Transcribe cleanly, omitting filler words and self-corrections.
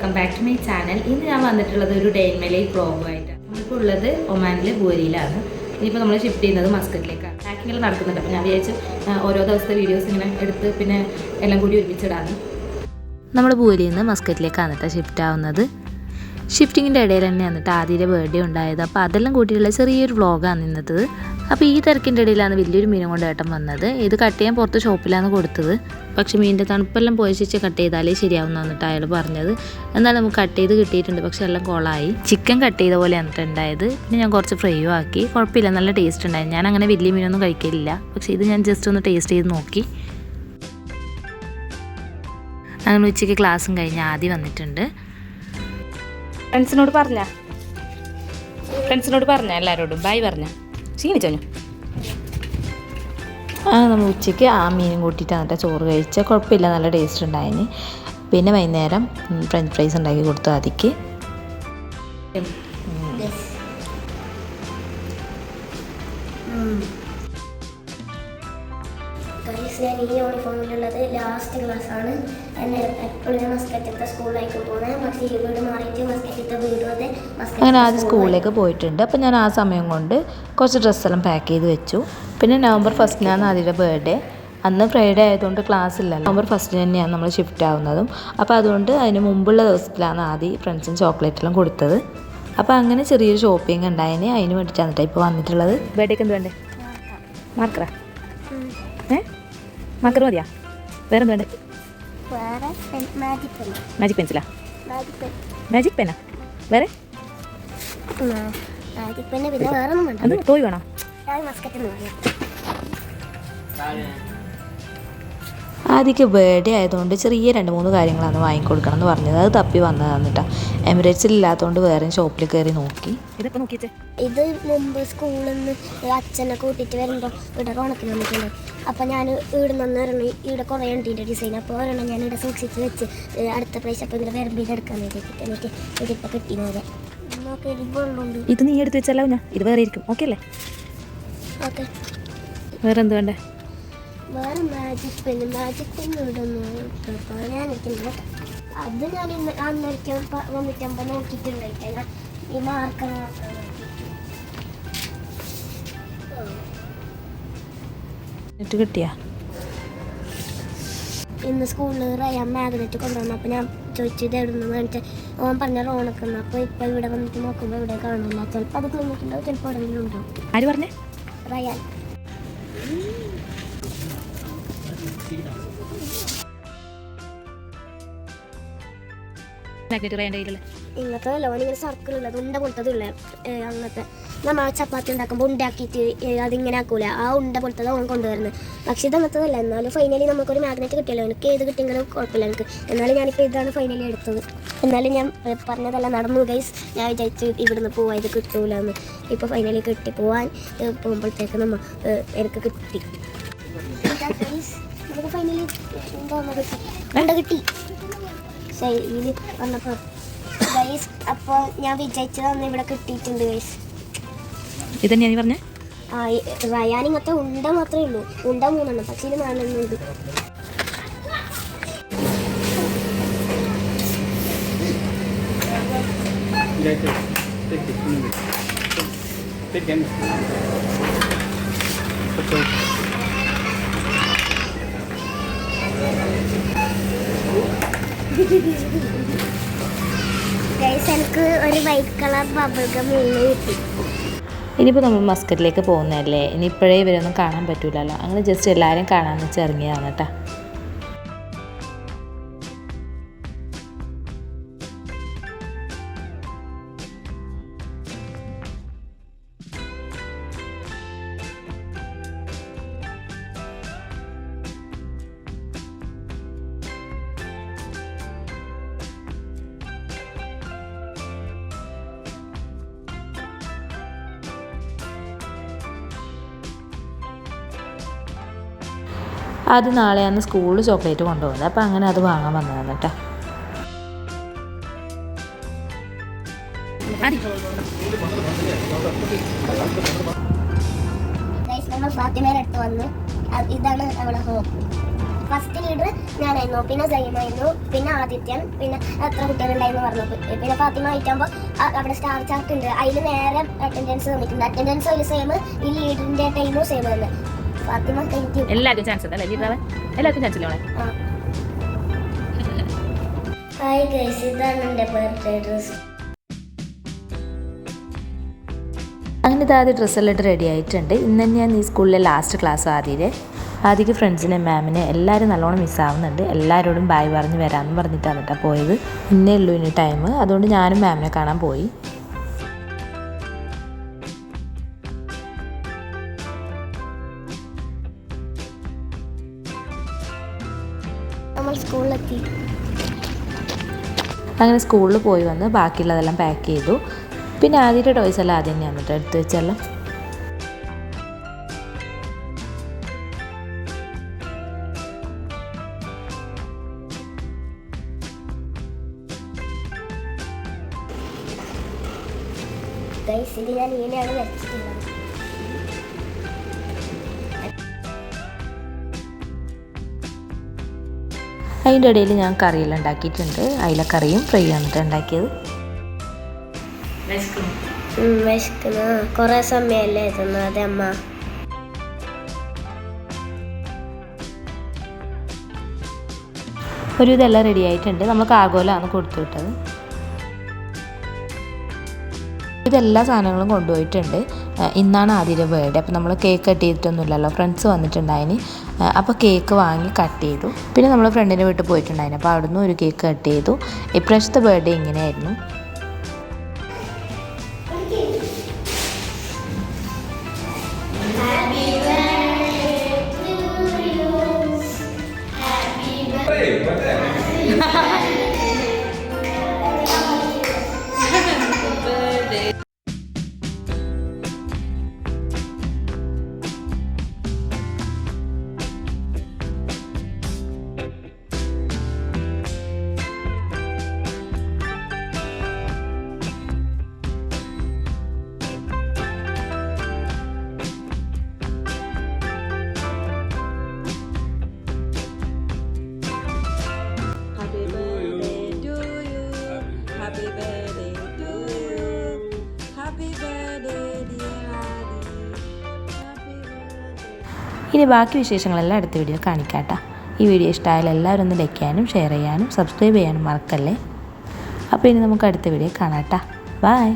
Welcome back to my channel. ഇന്ന് ഞാൻ വന്നിട്ടുള്ളത് ഒരു ഡേ ഇൻ മൈ ലൈഫ് വ്ളോഗുമായിട്ടാണ്. നമ്മളിപ്പോൾ ഉള്ളത് ഒമാനിലെ ബുവരിയിലാണ്. ഇനിയിപ്പോൾ നമ്മൾ ഷിഫ്റ്റ് ചെയ്യുന്നത് മസ്കറ്റിലേക്കാണ്. പാക്കിങ്ങെല്ലാം നടക്കുന്നുണ്ട്. അപ്പോൾ ഞാൻ വിചാരിച്ചു ഓരോ ദിവസത്തെ വീഡിയോസ് ഇങ്ങനെ എടുത്ത് പിന്നെ എല്ലാം കൂടി ഒരുമിച്ചിടാണ്. നമ്മൾ ബുവരിയിൽ നിന്ന് മസ്കറ്റിലേക്കാണ് കേട്ടോ ഷിഫ്റ്റ് ആവുന്നത്. ഷിഫ്റ്റിങ്ങിൻ്റെ ഇടയിൽ തന്നെ വന്നിട്ട് ആദ്യത്തെ ബർത്ത്ഡേ ഉണ്ടായത്. അപ്പോൾ അതെല്ലാം കൂട്ടിയുള്ള ചെറിയൊരു വ്ളോഗാണ് ഇന്നത്തത്. അപ്പോൾ ഈ തിരക്കിൻ്റെ ഇടയിലാണ് വലിയൊരു മീനും കൊണ്ട് ഏട്ടൻ വന്നത്. ഇത് കട്ട് ചെയ്യാൻ പുറത്ത് ഷോപ്പിലാണ് കൊടുത്തത്. പക്ഷേ മീനിൻ്റെ തണുപ്പെല്ലാം പോയ ശേഷം കട്ട് ചെയ്താലേ ശരിയാവും എന്നിട്ട് അയാൾ പറഞ്ഞത്. എന്നാൽ നമുക്ക് കട്ട് ചെയ്ത് കിട്ടിയിട്ടുണ്ട്, പക്ഷെ എല്ലാം കോളായി. ചിക്കൻ കട്ട് ചെയ്ത പോലെ എന്നിട്ട് ഉണ്ടായത്. പിന്നെ ഞാൻ കുറച്ച് ഫ്രൈയും ആക്കി. കുഴപ്പമില്ല, നല്ല ടേസ്റ്റ് ഉണ്ടായിരുന്നു. ഞാൻ അങ്ങനെ വലിയ മീനൊന്നും കഴിക്കലില്ല, പക്ഷേ ഇത് ഞാൻ ജസ്റ്റ് ഒന്ന് ടേസ്റ്റ് ചെയ്ത് നോക്കി. അങ്ങനെ ഉച്ചയ്ക്ക് ക്ലാസ്സും കഴിഞ്ഞ് ആദ്യം വന്നിട്ടുണ്ട്. ഫ്രണ്ട്സിനോട് പറഞ്ഞ എല്ലാവരോടും ബൈ പറഞ്ഞ ക്ഷീണിച്ചോ? നമ്മൾ ഉച്ചയ്ക്ക് ആ മീനും കൂട്ടിയിട്ടാണ് കേട്ടോ ചോറ് കഴിച്ചാൽ. കുഴപ്പമില്ല, നല്ല ടേസ്റ്റ് ഉണ്ടായിന്. പിന്നെ വൈകുന്നേരം ഫ്രഞ്ച് ഫ്രൈസ് ഉണ്ടാക്കി കൊടുത്തു ആദിക്ക്. ഞാൻ ഈ യൂണിഫോമിലുള്ളത് ലാസ്റ്റ് ക്ലാസ്സാണ്. എന്നെ എപ്പോഴും മസ്കറ്റത്തെ സ്കൂളിലേക്ക് പോകുന്നത്. പക്ഷേ ഈ വീട് മാറിയിട്ട് മസ്കറ്റത്തെ വീട് വരെ അങ്ങനെ ആദ്യം സ്കൂളിലേക്ക് പോയിട്ടുണ്ട്. അപ്പോൾ ഞാൻ ആ സമയം കൊണ്ട് കുറച്ച് ഡ്രസ്സെല്ലാം പാക്ക് ചെയ്ത് വെച്ചു. പിന്നെ നവംബർ 1 ആദിയുടെ ബർത്ത്ഡേ. അന്ന് ഫ്രൈഡേ ആയതുകൊണ്ട് ക്ലാസ് ഇല്ലല്ലോ. നവംബർ 1 തന്നെയാണ് നമ്മൾ ഷിഫ്റ്റ് ആവുന്നതും. അപ്പോൾ അതുകൊണ്ട് അതിന് മുമ്പുള്ള ദിവസത്തിലാണ് ആദ്യം ഫ്രണ്ട്സിന് ചോക്ലേറ്റെല്ലാം കൊടുത്തത്. അപ്പോൾ അങ്ങനെ ചെറിയൊരു ഷോപ്പിംഗ് ഉണ്ടായിന്. അതിന് വേണ്ടിയിട്ടാണ് കേട്ടോ ഇപ്പോൾ വന്നിട്ടുള്ളത്. ബർത്ത്ഡേക്ക് എന്ത് വേണ്ടേ? മാർക്കറാ? മാർക്കർ മതിയാ? വേറെ എന്ത് വേണ്ടേ? മാജിക് പെൻസിലാ? മാജിക് പെന്നാ? വേറെ അത് ടോയ് വേണോ? ആദ്യക്ക് ബർത്ത്ഡേ ആയതുകൊണ്ട് ചെറിയ 2-3 കാര്യങ്ങളാണ് വാങ്ങിക്കൊടുക്കണം എന്ന് പറഞ്ഞത്. അത് തപ്പി വന്നതാണ് കേട്ടോ. എമിറേറ്റ്സിൽ ഇല്ലാത്തതുകൊണ്ട് വേറെ ഷോപ്പിൽ കയറി നോക്കി. ഇത് മുമ്പ് സ്കൂളിൽ നിന്ന് അച്ഛനെ കൂട്ടിയിട്ട് വരുമ്പോൾ ഇവിടെ ഓണത്തിന് വന്നിട്ടുണ്ട്. അപ്പോൾ ഞാൻ ഇവിടെ നിന്ന് ഇറങ്ങി. ഇവിടെ കുറേ ഉണ്ട് ഡിസൈൻ. അപ്പോൾ ഒരെണ്ണം ഞാൻ ഇവിടെ സൂക്ഷിച്ച് വെച്ച് അടുത്ത പ്രാവശ്യം അപ്പോൾ ഇവിടെ വരുമ്പോൾ എടുക്കാൻ വേണ്ടിയിട്ട് എനിക്ക് ഇതിപ്പോൾ കിട്ടിയത്. ഇത് നീ എടുത്ത് വെച്ചല്ലോ, ഞാൻ ഇത് വേറെ ഇരിക്കും. ഓക്കെ അല്ലേ? ഓക്കെ. വേറെ എന്ത് വേണ്ടേ? വേറെ മാജിക് പെന്ന് ഇടുന്നു. ഞാൻ എടുക്കുന്നില്ല. അത് ഞാൻ ഇന്ന് അന്നേരം വന്നിട്ടാകുമ്പോൾ നോക്കിയിട്ടുണ്ടായിട്ടില്ല. ഈ മാർക്കർ കിട്ടിയാ? ഇന്ന് സ്കൂളിൽ റയാൻ മാഗ്നറ്റ് കൊണ്ടുവന്നു. അപ്പോൾ ഞാൻ ചോദിച്ചു ഇത് എവിടെ നിന്ന് വെച്ചാൽ ഓൻ പറഞ്ഞ റോണക്കുന്നു. അപ്പോൾ ഇപ്പോൾ ഇവിടെ വന്നിട്ട് നോക്കുമ്പോൾ ഇവിടെ കാണില്ല. ചിലപ്പോൾ അത് തോന്നിയിട്ടുണ്ടാവും, ചിലപ്പോൾ എവിടെയെങ്കിലും ഉണ്ടാവും. ആര് പറഞ്ഞേ? റയാൻ. ഇങ്ങനത്തെ ലോണിങ്ങനെ സർക്കിളുള്ളത് ഉണ്ട പോലത്തതുള്ള അങ്ങനത്തെ നമ്മൾ ചപ്പാത്തി ഉണ്ടാക്കുമ്പോൾ ഉണ്ടാക്കിയിട്ട് അതിങ്ങനെ ആക്കൂല. ആ ഉണ്ട പോലത്തത് ഓൻ കൊണ്ടുവരുന്നത്. പക്ഷേ ഇത് അങ്ങനത്തതല്ല. എന്നാലും ഫൈനലി നമുക്കൊരു മാഗ്നറ്റ് കിട്ടിയല്ലോ. എനിക്ക് ഏത് കിട്ടിയെങ്കിലും കുഴപ്പമില്ല എനിക്ക്. എന്നാലും ഞാനിപ്പോൾ ഇതാണ് ഫൈനലി എടുത്തത്. എന്നാലും ഞാൻ പറഞ്ഞതല്ല നടന്നു ഗൈസ്. ഞാൻ വിചാരിച്ചു ഇവിടുന്ന് പോവാൻ ഇത് കിട്ടൂല എന്ന്. ഇപ്പോൾ ഫൈനലി കിട്ടി. പോവാൻ പോകുമ്പോഴത്തേക്ക് എനിക്ക് കിട്ടി. നമുക്ക് ഫൈനലി എന്താ കിട്ടി ശൈലി വന്നപ്പോൾ ഗൈസ്. അപ്പോൾ ഞാൻ വിജയിച്ചതാണ് ഇവിടെ കിട്ടിയിട്ടുണ്ട് ഗൈസ്. ഇതന്നെയാ നീ പറഞ്ഞേ? ആ റയാൻ ഇങ്ങനത്തെ ഉണ്ട മാത്രമേ ഉള്ളൂ. ഉണ്ട 3 പക്ഷേ ഇത് 4 ഉണ്ട്. എനിക്ക് ഒരു വൈറ്റ് കളർ ബബിൾ ഗം കിട്ടി. ഇനിയിപ്പോൾ നമ്മൾ മസ്കറ്റിലേക്ക് പോകുന്നതല്ലേ, ഇനി ഇപ്പോഴേ ഇവരൊന്നും കാണാൻ പറ്റൂലല്ലോ. അങ്ങനെ ജസ്റ്റ് എല്ലാവരും കാണാമെന്ന് വെച്ച് ഇറങ്ങിയതാണ് കേട്ടോ. അത് നാളെയാണ് സ്കൂളിൽ ചോക്ലേറ്റ് കൊണ്ടുപോകുന്നത്. അപ്പോൾ അങ്ങനെ അത് വാങ്ങാൻ വന്നതാണ് കേട്ടോ. ഫാത്തിമയുടെ അടുത്ത് വന്നു. ഇതാണ് അവിടെ ഹോം. ഫസ്റ്റ് ലീഡർ ഞാനായിരുന്നു, പിന്നെ സൈമായിരുന്നു, പിന്നെ ആദിത്യൻ, പിന്നെ എത്ര കുട്ടികളുണ്ടായിരുന്നു പറഞ്ഞു. പിന്നെ ഫാത്തിമ ആയിട്ടാകുമ്പോൾ അവിടെ സ്റ്റാർ ചാർട്ട് ഉണ്ട്, അതിൽ നേരെ അറ്റൻഡൻസ് തന്നിട്ടുണ്ട്. അറ്റൻഡൻസ് അതിൽ സെയിം, ഈ ലീഡറിന്റെ ടൈമും സെയിം തന്നെ. ഫാത്തിമ എല്ലാവർക്കും ചാൻസ് ഉണ്ട് അല്ലേ ലീഡർ? എല്ലാവർക്കും ചാൻസ് ഇല്ലേ? ഹായ് ഗൈസ്, ഇതാണ് എൻ്റെ ബർത്ത്ഡേ ഡ്രസ്. അങ്ങനെ ആദ്യം ഡ്രസ്സെല്ലാം റെഡി ആയിട്ടുണ്ട്. ഇന്ന് തന്നെയാണ് ഈ സ്കൂളിലെ ലാസ്റ്റ് ക്ലാസ്. ആദ്യക്ക് ഫ്രണ്ട്സിനെ മാമിനെ എല്ലാവരും നല്ലോണം മിസ്സാവുന്നുണ്ട്. എല്ലാവരോടും ബായ് പറഞ്ഞ് വരാമെന്ന് പറഞ്ഞിട്ടാണ് കേട്ടോ പോയത്. ഇന്നേ ഉള്ളൂ ഇനി ടൈം, അതുകൊണ്ട് ഞാനും മാമിനെ കാണാൻ പോയി. നമ്മൾ സ്കൂളിലെത്തി. അങ്ങനെ സ്കൂളിൽ പോയി വന്ന് ബാക്കിയുള്ളതെല്ലാം പാക്ക് ചെയ്തു. പിന്നെ ആദ്യത്തെ ടോയ്സ് എല്ലാം ആദ്യം തന്നെയാണ് കേട്ടോ എടുത്ത് വെച്ചെല്ലാം. ഇത് ഞാൻ ഇങ്ങനെയാണ് വെച്ചിട്ടുള്ളത്. അതിൻ്റെ ഇടയിൽ ഞാൻ കറിയെല്ലാം ഉണ്ടാക്കിയിട്ടുണ്ട്. അയിലക്കറിയും ഫ്രൈ ആണ് ഉണ്ടാക്കിയത്. വിശക്കുന്ന കുറേ സമയമല്ലേ തിന്നത് അമ്മ. ഒരു ഇതെല്ലാം റെഡി ആയിട്ടുണ്ട്. നമ്മൾ കാർഗോയിലാണ് കൊടുത്തു വിട്ടത്. ഇതെല്ലാ സാധനങ്ങളും കൊണ്ടുപോയിട്ടുണ്ട്. ഇന്നാണ് ആദ്യത്തെ ബർത്ത്ഡേ. അപ്പോൾ നമ്മൾ കേക്ക് കട്ട് ചെയ്തിട്ടൊന്നുമില്ലല്ലോ, ഫ്രണ്ട്സ് വന്നിട്ടുണ്ടായിന്. അപ്പോൾ കേക്ക് വാങ്ങി കട്ട് ചെയ്തു. പിന്നെ നമ്മൾ ഫ്രണ്ടിൻ്റെ വീട്ടിൽ പോയിട്ടുണ്ടായിന്, അപ്പോൾ അവിടുന്ന് ഒരു കേക്ക് കട്ട് ചെയ്തു. ഇപ്രാവശ്യത്തെ ബർത്ത്ഡേ ഇങ്ങനെയായിരുന്നു. ഇനി ബാക്കി വിശേഷങ്ങളെല്ലാം അടുത്ത വീഡിയോ കാണിക്കാട്ടോ. ഈ വീഡിയോ ഇഷ്ടമായാലും എല്ലാവരും ഒന്ന് ലൈക്ക് ചെയ്യാനും ഷെയർ ചെയ്യാനും സബ്സ്ക്രൈബ് ചെയ്യാനും മറക്കല്ലേ. അപ്പോൾ ഇനി നമുക്ക് അടുത്ത വീഡിയോ കാണാം. ബൈ.